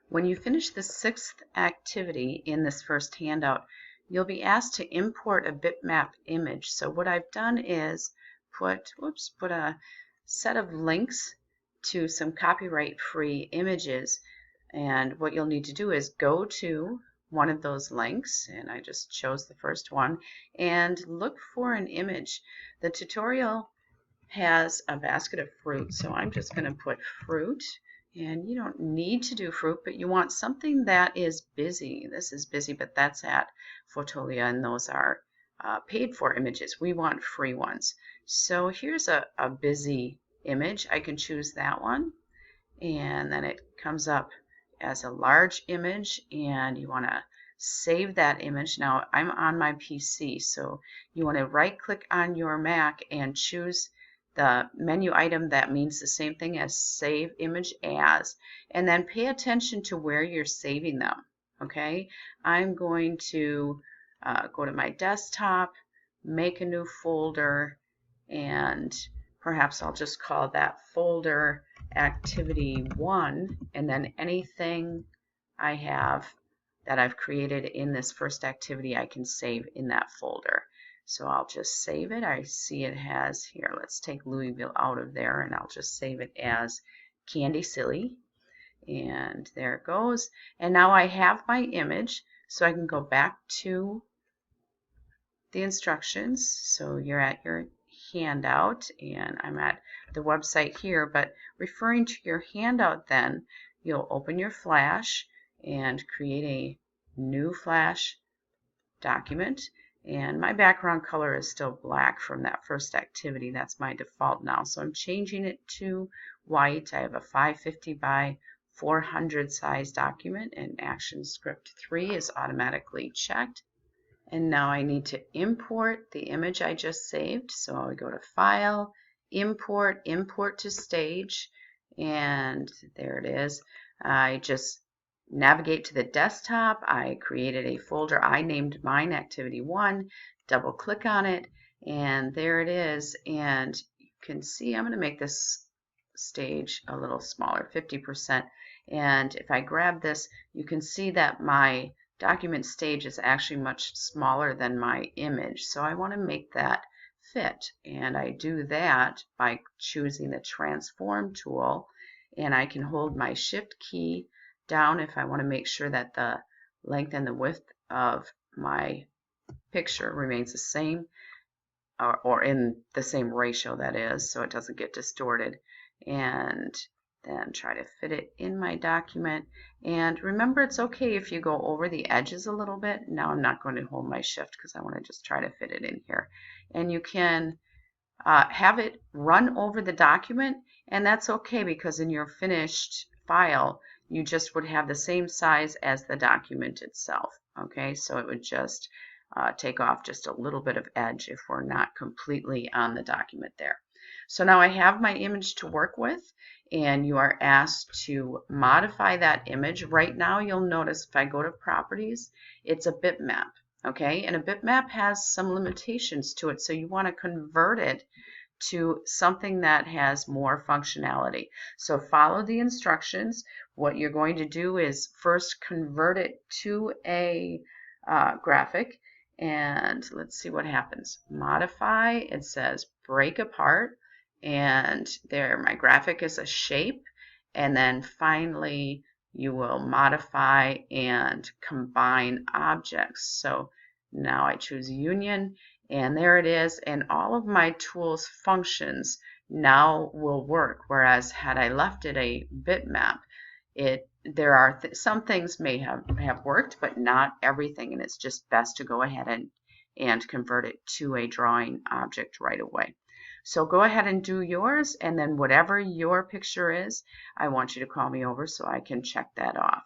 When you finish the 6th activity in this first handout, you'll be asked to import a bitmap image. So what I've done is put a set of links to some copyright-free images. And what you'll need to do is go to one of those links, and I just chose the first one, and look for an image. The tutorial has a basket of fruit, so I'm just going to put fruit. And you don't need to do fruit, but you want something that is busy. This is busy, but that's at Fotolia, and those are paid for images. We want free ones. So here's a busy image. I can choose that one, and then it comes up as a large image, and you want to save that image. Now I'm on my PC, so you want to right click on your Mac and choose the menu item that means the same thing as Save Image As, and then pay attention to where you're saving them. Okay, I'm going to go to my desktop, make a new folder, and perhaps I'll just call that folder Activity 1, and then anything I have that I've created in this first activity I can save in that folder. So I'll just save it. I see it has here, let's take Louisville out of there, and I'll just save it as Candy Silly. And there it goes. And now I have my image, so I can go back to the instructions. So you're at your handout, and I'm at the website here, but referring to your handout, then you'll open your Flash and create a new Flash document. And my background color is still black from that first activity. That's my default now. So I'm changing it to white. I have a 550 by 400 size document, and Action Script 3 is automatically checked. And now I need to import the image I just saved. So I'll go to File, Import, Import to Stage, and there it is. I just navigate to the desktop. I created a folder. I named mine Activity 1. Double click on it, and there it is. And you can see I'm going to make this stage a little smaller, 50%. And if I grab this, you can see that my document stage is actually much smaller than my image. So I want to make that fit. And I do that by choosing the Transform tool. And I can hold my Shift key down if I want to make sure that the length and the width of my picture remains the same, or in the same ratio, that is, so it doesn't get distorted, and then try to fit it in my document. And remember, it's okay if you go over the edges a little bit. Now I'm not going to hold my Shift because I want to just try to fit it in here. And you can have it run over the document, and that's okay because in your finished file you just would have the same size as the document itself. Okay, so it would just take off just a little bit of edge if we're not completely on the document there. So now I have my image to work with, and you are asked to modify that image. Right now you'll notice if I go to Properties, it's a bitmap. Okay, and a bitmap has some limitations to it, so you want to convert it to something that has more functionality. So follow the instructions. What you're going to do is first convert it to a graphic, and let's see what happens. Modify, it says break apart, and there my graphic is a shape, and then finally you will modify and combine objects. So now I choose Union, and there it is, and all of my tools functions now will work, whereas had I left it a bitmap, there are some things may have worked, but not everything, and it's just best to go ahead and convert it to a drawing object right away. So go ahead and do yours, and then whatever your picture is, I want you to call me over so I can check that off.